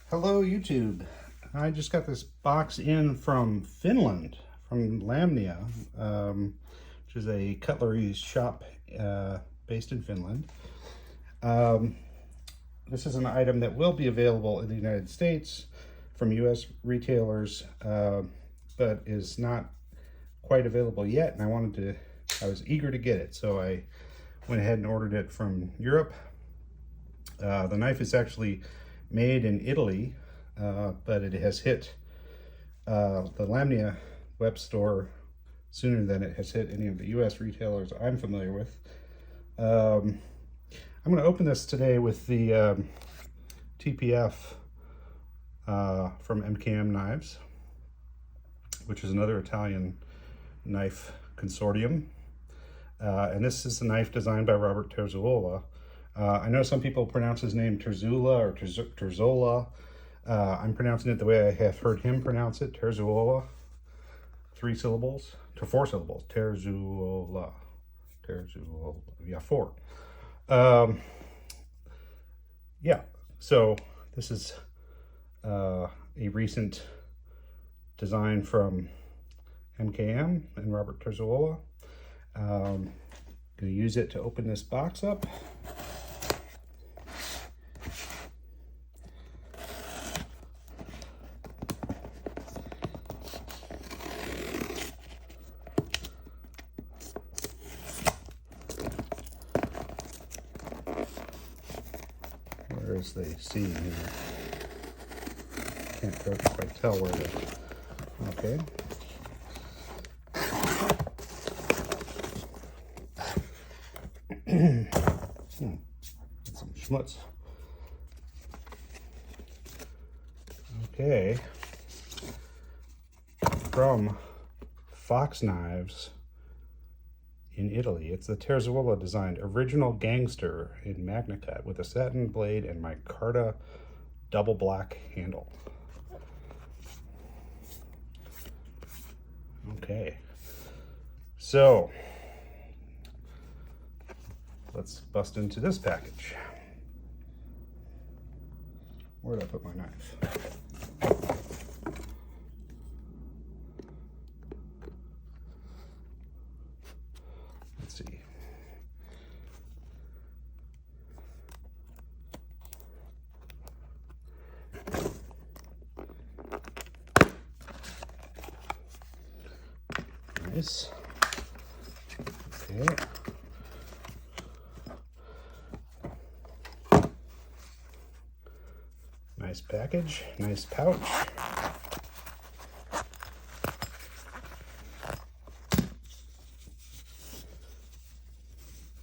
Hello YouTube. I just got this box in from Finland, from Lamnia, which is a cutlery shop based in Finland. This is an item that will be available in the United States from US retailers, but is not quite available yet, and I was eager to get it, so I went ahead and ordered it from Europe. The knife is actually made in Italy, but it has hit the Lamnia web store sooner than it has hit any of the US retailers I'm familiar with. I'm going to open this today with the TPF from MKM Knives, which is another Italian knife consortium. And this is a knife designed by Robert Terzuola. I know some people pronounce his name Terzuola or Terzuola. I'm pronouncing it the way I have heard him pronounce it, Terzuola. 4 syllables. Terzuola. Yeah, 4. Yeah, so this is a recent design from MKM and Robert Terzuola. Going to use it to open this box up. Where's the seam here? Can't quite tell where it is. Okay. Some schmutz. Okay. From Fox Knives in Italy. It's the Terzuola designed Original Gangster in Magnacut with a satin blade and Micarta double black handle. Okay, so let's bust into this package. Where did I put my knife? Let's see. Nice. Okay. Nice package, nice pouch.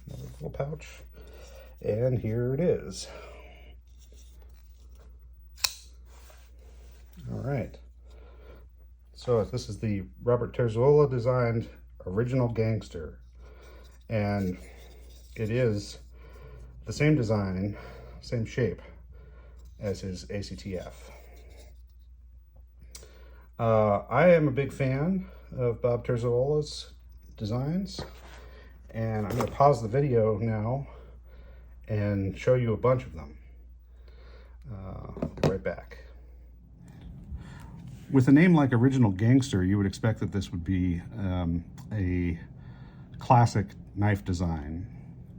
Another little pouch. And here it is. All right. So this is the Robert Terzuola designed Original Gangster. And it is the same design, same shape as his ATCF. I am a big fan of Bob Terzuola's designs, and I'm going to pause the video now and show you a bunch of them. I'll be right back. With a name like Original Gangster, you would expect that this would be a classic knife design,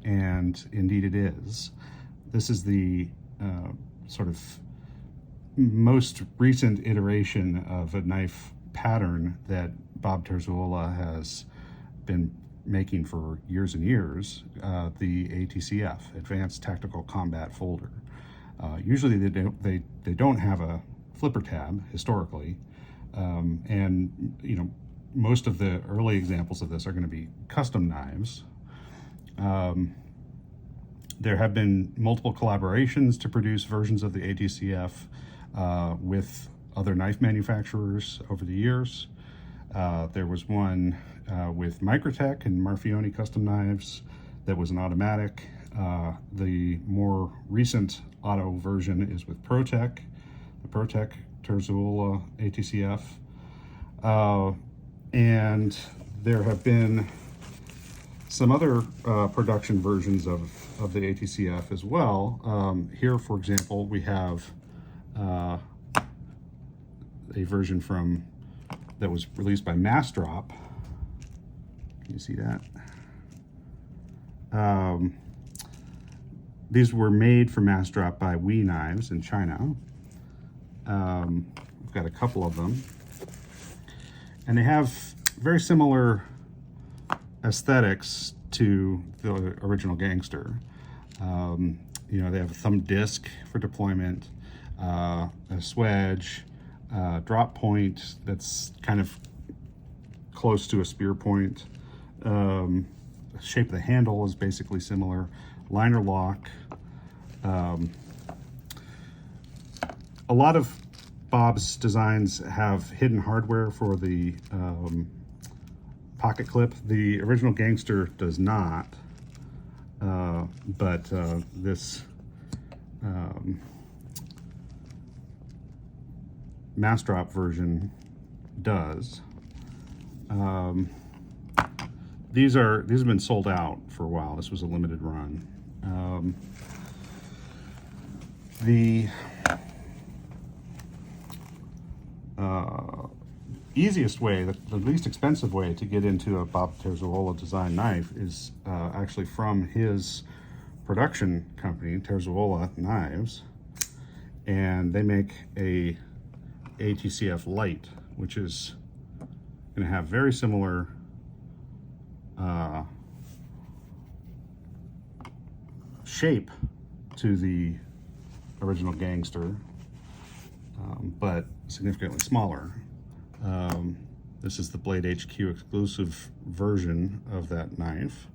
and indeed it is. This is the sort of most recent iteration of a knife pattern that Bob Terzuola has been making for years and years, the ATCF, Advanced Tactical Combat Folder. Usually they don't have a flipper tab historically, and you know, most of the early examples of this are going to be custom knives. There have been multiple collaborations to produce versions of the ATCF with other knife manufacturers over the years. There was one with Micarta and Marfione Custom Knives that was an automatic. The more recent auto version is with ProTech, the ProTech Terzuola ATCF. And there have been some other production versions of the ATCF as well. Here, for example, we have a version that was released by Massdrop. Can you see that? These were made for Massdrop by We Knives in China. We've got a couple of them. And they have very similar aesthetics to the original Gangster. You know, they have a thumb disc for deployment, a swedge, drop point that's kind of close to a spear point. The shape of the handle is basically similar. Liner lock. A lot of Bob's designs have hidden hardware for the pocket clip. The original Gangster does not, but this Massdrop version does. These have been sold out for a while. This was a limited run. The easiest way, the least expensive way to get into a Bob Terzuola design knife is actually from his production company, Terzuola Knives, and they make a ATCF Light, which is going to have very similar shape to the original Gangster, but significantly smaller. This is the Blade HQ exclusive version of that knife,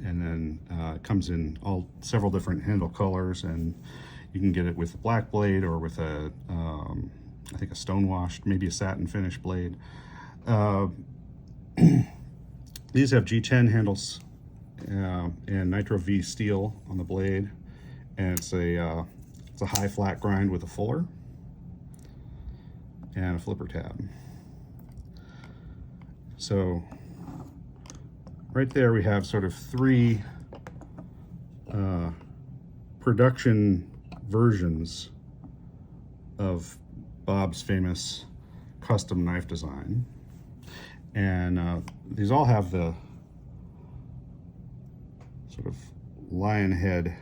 and then it comes in several different handle colors, and you can get it with a black blade or with a I think a stone-washed, maybe a satin finish blade. These have G10 handles and Nitro V steel on the blade, and it's a high flat grind with a fuller and a flipper tab. So right there we have sort of three production versions of Bob's famous custom knife design. And these all have the sort of lion head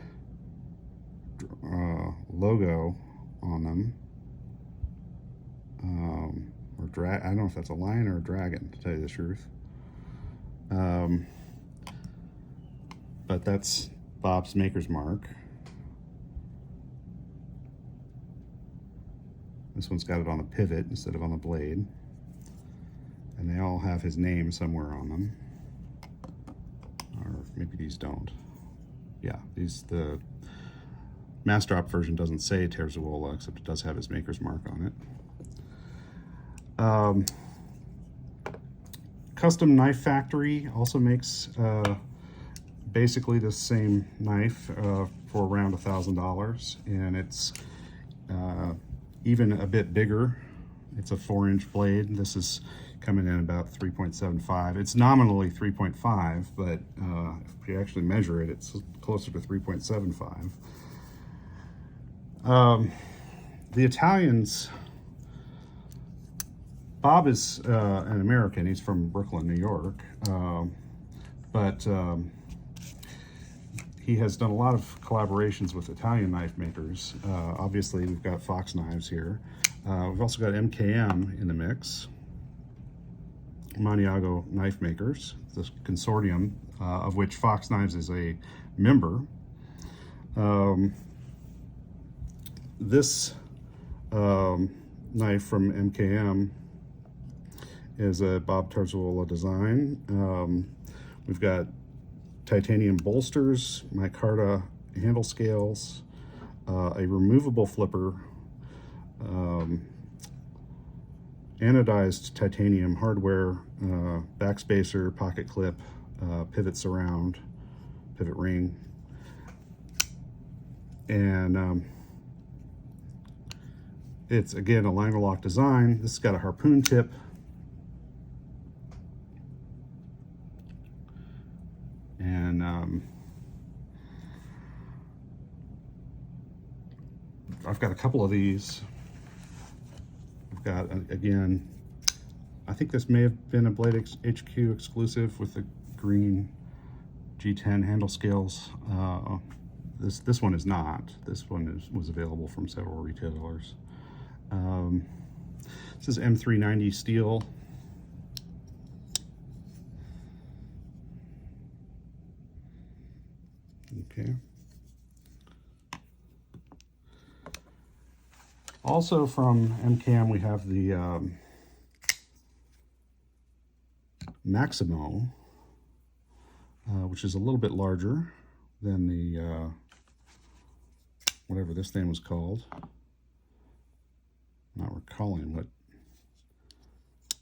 logo on them. I don't know if that's a lion or a dragon, to tell you the truth. But that's Bob's maker's mark. This one's got it on a pivot instead of on the blade. And they all have his name somewhere on them. Or maybe these don't. Yeah, the Massdrop version doesn't say Terzuola, except it does have his maker's mark on it. Custom Knife Factory also makes basically the same knife for around $1,000, and it's even a bit bigger. It's a 4-inch blade. This is coming in about 3.75. It's nominally 3.5, but if you actually measure it, it's closer to 3.75. The Italians, Bob is an American. He's from Brooklyn, New York, but he has done a lot of collaborations with Italian knife makers. Obviously, we've got Fox Knives here. We've also got MKM in the mix, Magnacut knife makers, the consortium of which Fox Knives is a member. This knife from MKM is a Bob Terzuola design. We've got titanium bolsters, micarta handle scales, a removable flipper, anodized titanium hardware, backspacer, pocket clip, pivot surround, pivot ring, and it's again a liner lock design. This has got a harpoon tip, and I've got a couple of these got, again, I think this may have been a Blade HQ exclusive with the green G10 handle scales. This one is not. This one was available from several retailers. This is M390 steel. Okay. Also from MKM, we have the Maximo, which is a little bit larger than the whatever this thing was called. I'm not recalling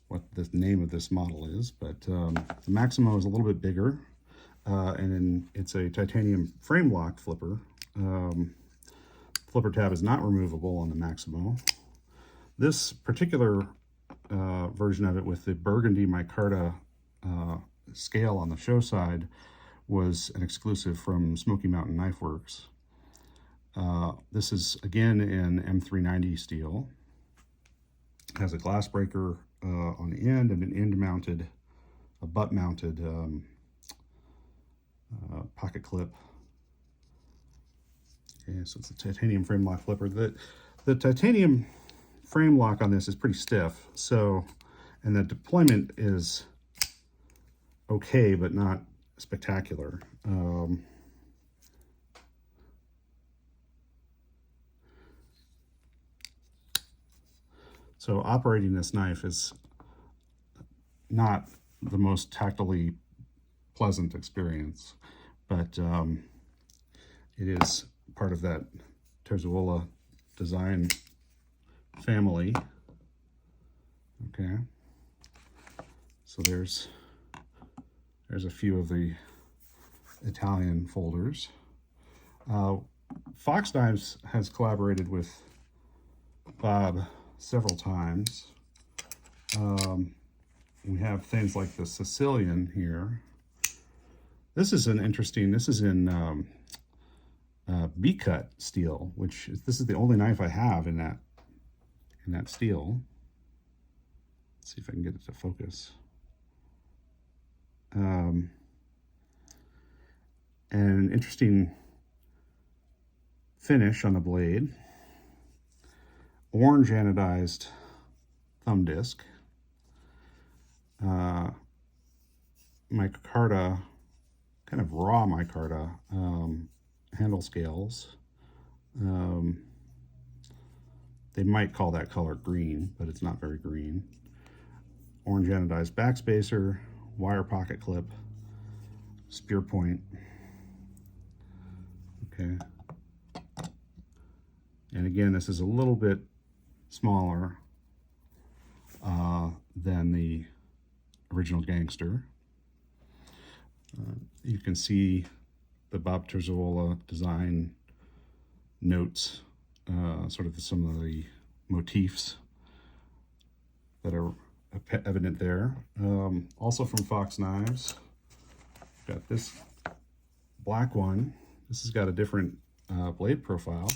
what the name of this model is, but the Maximo is a little bit bigger, and then it's a titanium frame lock flipper. Flipper tab is not removable on the Maximo. This particular version of it with the burgundy micarta scale on the show side was an exclusive from Smoky Mountain Knife Works. This is again in M390 steel. It has a glass breaker on the end and an end-mounted, a butt-mounted pocket clip. Okay, so it's a titanium frame lock flipper. The titanium frame lock on this is pretty stiff, so, and the deployment is okay, but not spectacular. So operating this knife is not the most tactily pleasant experience, but it is part of that Terzuola design family. Okay, so there's a few of the Italian folders. Fox Knives has collaborated with Bob several times. We have things like the Sicilian here. This is an interesting, this is in B-cut steel, which this is the only knife I have in that steel. Let's see if I can get it to focus. And an interesting finish on the blade. Orange anodized thumb disc. Micarta, kind of raw micarta handle scales. They might call that color green, but it's not very green. Orange anodized backspacer, wire pocket clip, spear point. Okay. And again, this is a little bit smaller than the original Gangster. You can see the Bob Terzuola design notes, sort of some of the motifs that are evident there. Also from Fox Knives, got this black one. This has got a different blade profile.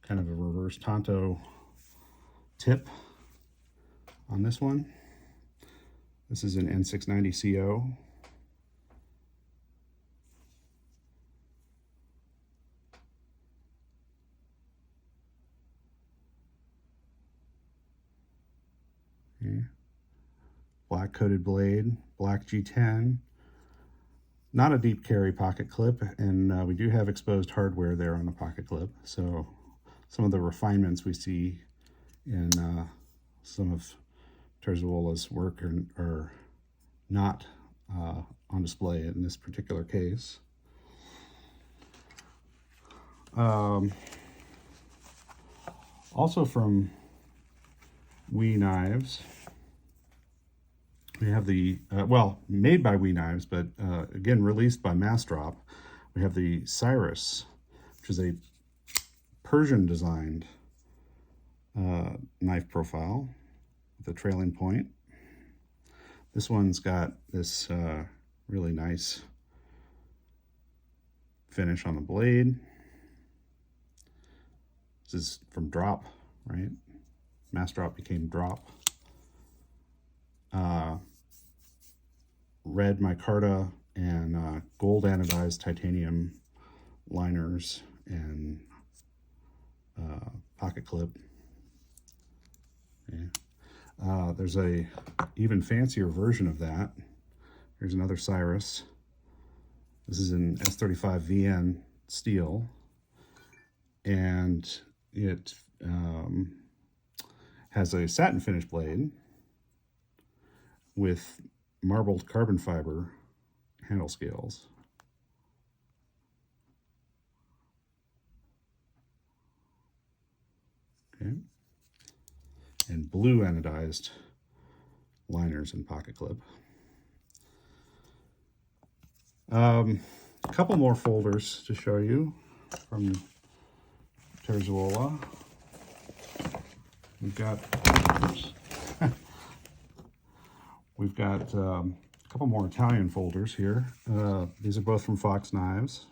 Kind of a reverse Tonto tip on this one. This is an N690CO. Okay. Black coated blade, black G10. Not a deep carry pocket clip, and we do have exposed hardware there on the pocket clip. So some of the refinements we see in some of Terzuola's work are not on display in this particular case. Also from WE Knives, we have the, well, made by WE Knives, but again, released by Massdrop. We have the Cyrus, which is a Persian-designed knife profile with a trailing point. This one's got this really nice finish on the blade. This is from drop, right? Mass drop became drop. Red micarta and gold anodized titanium liners and pocket clip. Yeah. There's a even fancier version of that. Here's another Cyrus. This is an S35VN steel, and it has a satin finish blade with marbled carbon fiber handle scales. Okay. And blue anodized liners and pocket clip. A couple more folders to show you from Terzuola. We've got a couple more Italian folders here. These are both from Fox Knives.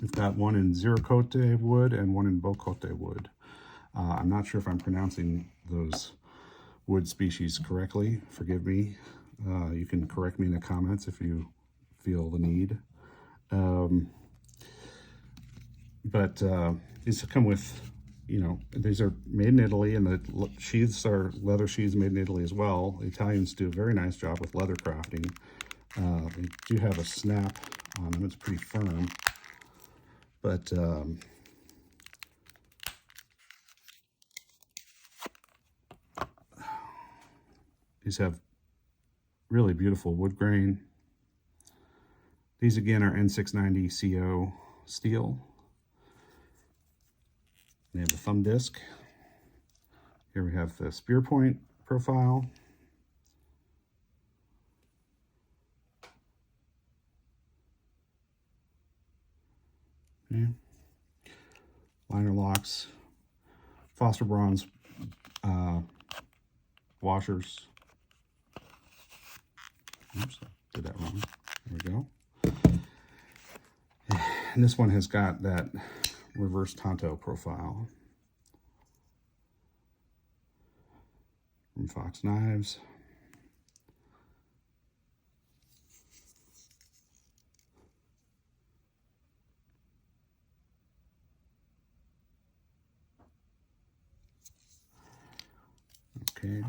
We've got one in Ziricote wood and one in Bocote wood. I'm not sure if I'm pronouncing those wood species correctly. Forgive me. You can correct me in the comments if you feel the need. But these come with, you know, these are made in Italy, and the sheaths are leather sheaths made in Italy as well. The Italians do a very nice job with leather crafting. They do have a snap on them. It's pretty firm. But these have really beautiful wood grain. These again are N690 CO steel. They have a thumb disc. Here we have the spear point profile. Okay. Liner locks, Foster bronze washers. Oops, did that wrong. There we go. And this one has got that reverse tanto profile from Fox Knives. Okay.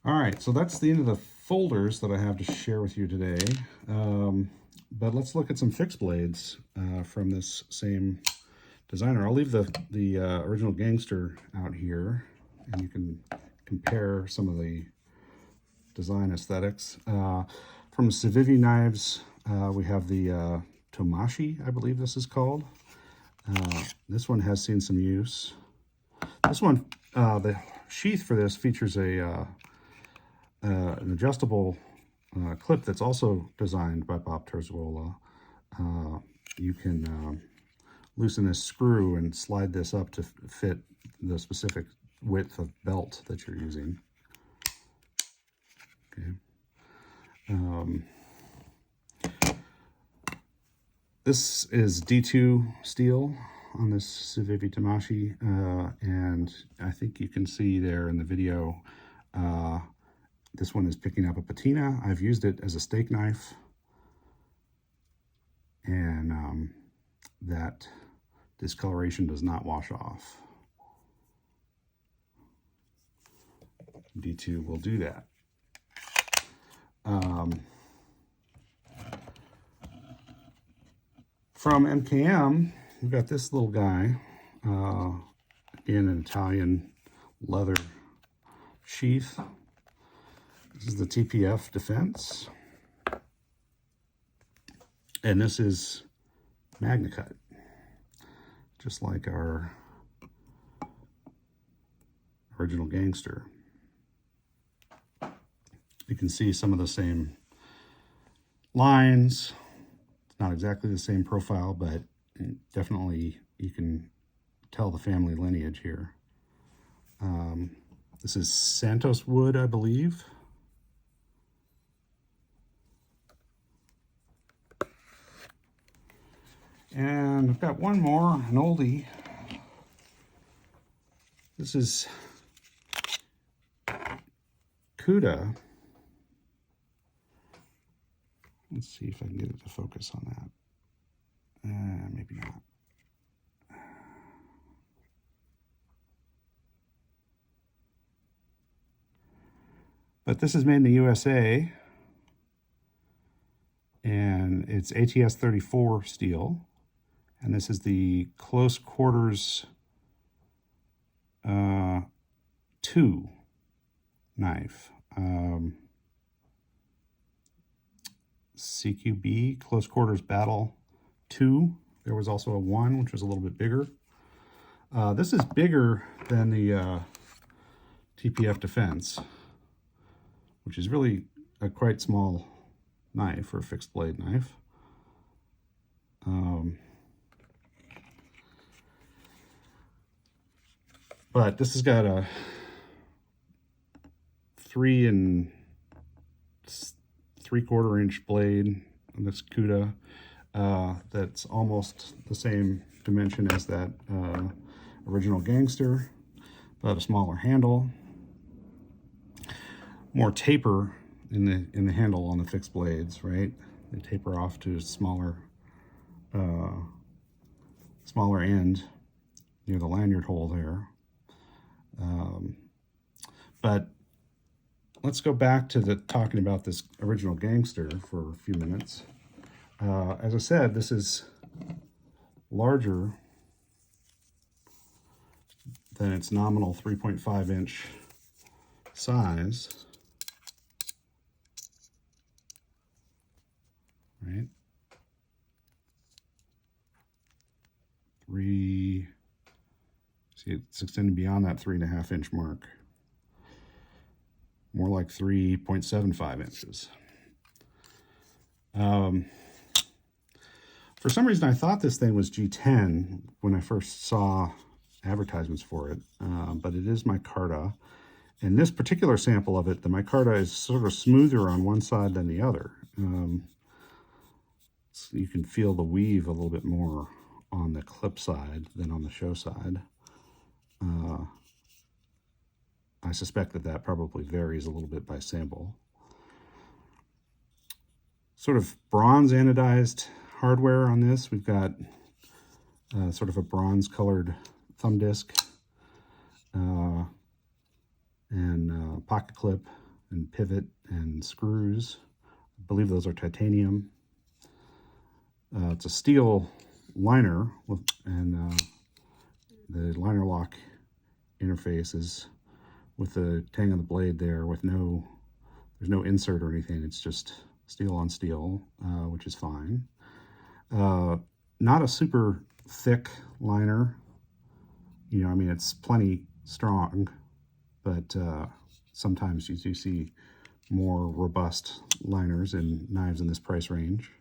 All right, so that's the end of the folders that I have to share with you today. But let's look at some fixed blades from this same designer. I'll leave the Original Gangster out here, and you can compare some of the design aesthetics. From Civivi Knives, we have the Tomashi, I believe this is called. This one has seen some use. This one, the sheath for this features an adjustable clip that's also designed by Bob Terzuola. You can loosen this screw and slide this up to fit the specific width of belt that you're using. Okay. This is D2 steel on this Civivi Tomashi, and I think you can see there in the video, this one is picking up a patina. I've used it as a steak knife, and that discoloration does not wash off. D2 will do that. From MKM, we've got this little guy, in an Italian leather sheath. This is the TPF Defense. And this is Magnacut, just like our Original Gangster. You can see some of the same lines. It's not exactly the same profile, but definitely you can tell the family lineage here. This is Santos wood, I believe. And I've got one more, an oldie. This is Cuda. Let's see if I can get it to focus on that. Maybe not. But this is made in the USA, and it's ATS 34 steel, and this is the close quarters 2 knife. CQB, Close Quarters Battle 2. There was also a 1, which was a little bit bigger. This is bigger than the TPF Defense, which is really a quite small knife for a fixed blade knife. But this has got a 3 3/4 inch blade on this Cuda that's almost the same dimension as that Original Gangster, but a smaller handle. More taper in the handle on the fixed blades, right? They taper off to a smaller end near the lanyard hole there. But let's go back to talking about this Original Gangster for a few minutes. As I said, this is larger than its nominal 3.5 inch size. Right? See, it's extended beyond that 3.5 inch mark. More like 3.75 inches. For some reason, I thought this thing was G10 when I first saw advertisements for it, but it is Micarta. And this particular sample of it, the Micarta is sort of smoother on one side than the other. So you can feel the weave a little bit more on the clip side than on the show side. I suspect that probably varies a little bit by sample. Sort of bronze anodized hardware on this. We've got sort of a bronze colored thumb disc and pocket clip and pivot and screws. I believe those are titanium. It's a steel liner and the liner lock interface is with the tang on the blade there with there's no insert or anything. It's just steel on steel, which is fine. Not a super thick liner. You know, I mean, it's plenty strong, but sometimes you do see more robust liners in knives in this price range.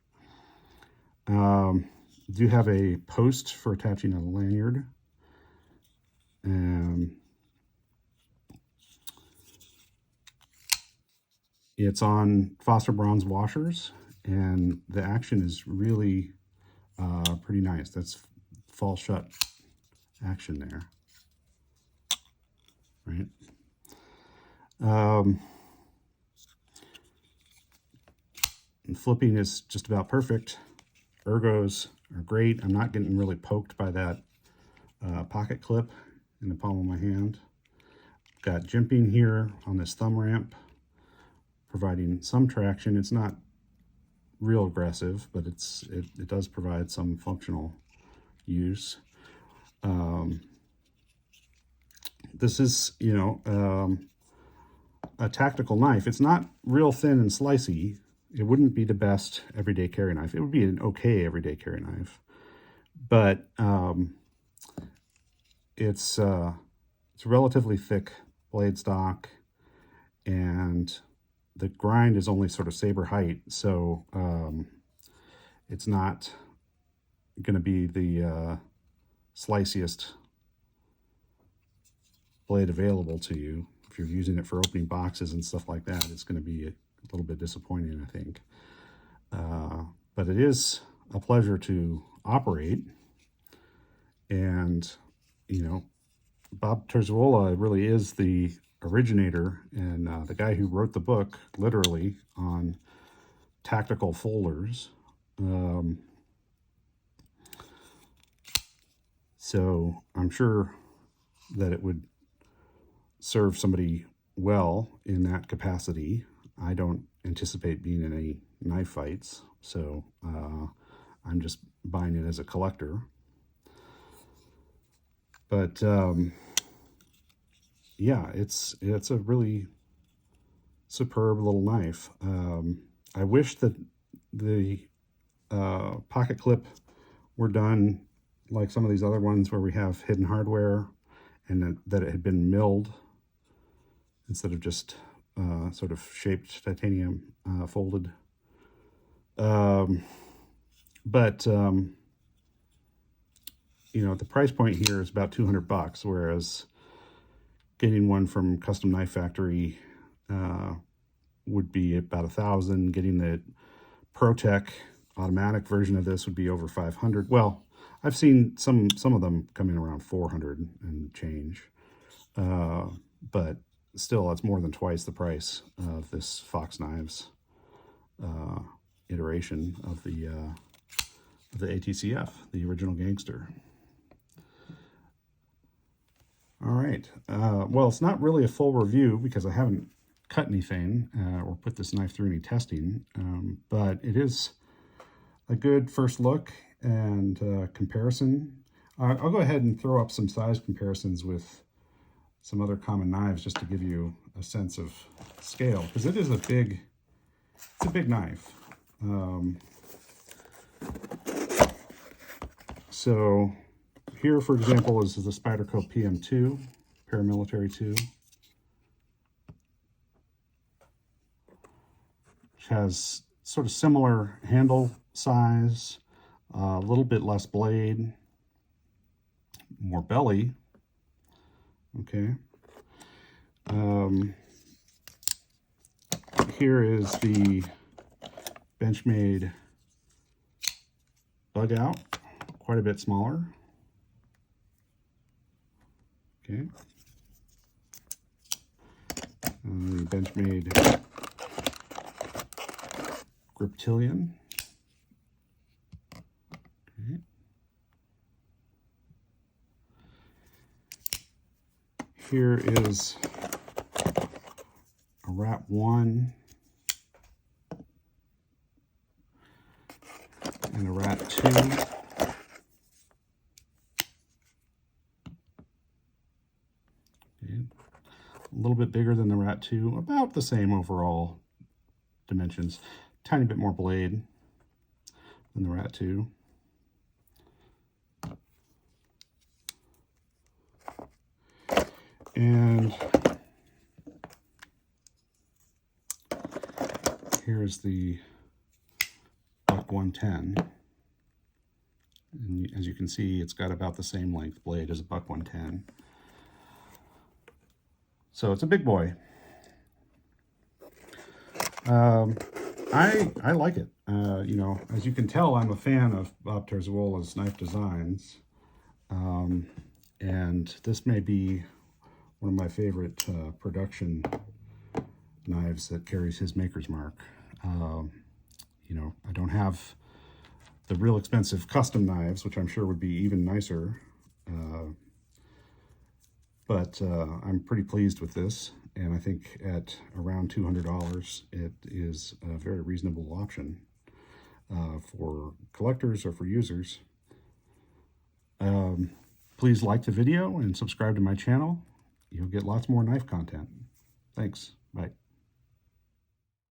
Do have a post for attaching a lanyard. It's on phosphor bronze washers, and the action is really pretty nice. That's fall shut action there, right? And flipping is just about perfect. Ergos are great. I'm not getting really poked by that pocket clip in the palm of my hand. Got jimping here on this thumb ramp, providing some traction. It's not real aggressive, but it does provide some functional use. This is, you know, a tactical knife. It's not real thin and slicey. It wouldn't be the best everyday carry knife. It would be an okay everyday carry knife, but it's relatively thick blade stock, and the grind is only sort of saber height, so it's not going to be the sliciest blade available to you. If you're using it for opening boxes and stuff like that, it's going to be a little bit disappointing, I think. But it is a pleasure to operate. And, you know, Bob Terzuola really is the originator and the guy who wrote the book, literally, on tactical folders. So I'm sure that it would serve somebody well in that capacity. I don't anticipate being in any knife fights, so I'm just buying it as a collector. But yeah, it's a really superb little knife. I wish that the pocket clip were done like some of these other ones where we have hidden hardware, and that it had been milled instead of just sort of shaped titanium folded. But you know, the price point here is about $200, whereas getting one from Custom Knife Factory would be about $1,000. Getting the ProTech automatic version of this would be over $500. Well, I've seen some of them come in around $400 and change, but still, it's more than twice the price of this Fox Knives iteration of the ATCF, the Original Gangster. All right. Well, it's not really a full review because I haven't cut anything or put this knife through any testing, but it is a good first look and comparison. I'll go ahead and throw up some size comparisons with some other common knives just to give you a sense of scale, because it is it's a big knife. So here, for example, is the Spyderco PM2, Paramilitary 2, which has sort of similar handle size, a little bit less blade, more belly. Okay. Here is the Benchmade Bug Out, quite a bit smaller. Okay. The Benchmade Griptilian. Okay. Here is a Rat 1 and a Rat 2. Okay. A little bit bigger than the Rat 2, about the same overall dimensions. Tiny bit more blade than the Rat 2. And here's the Buck 110. And as you can see, it's got about the same length blade as a Buck 110. So it's a big boy. I like it. You know, as you can tell, I'm a fan of Bob Terzuola's knife designs. And this may be one of my favorite production knives that carries his maker's mark. You know, I don't have the real expensive custom knives, which I'm sure would be even nicer. But I'm pretty pleased with this. And I think at around $200, it is a very reasonable option for collectors or for users. Please like the video and subscribe to my channel. You'll get lots more knife content. Thanks. Bye.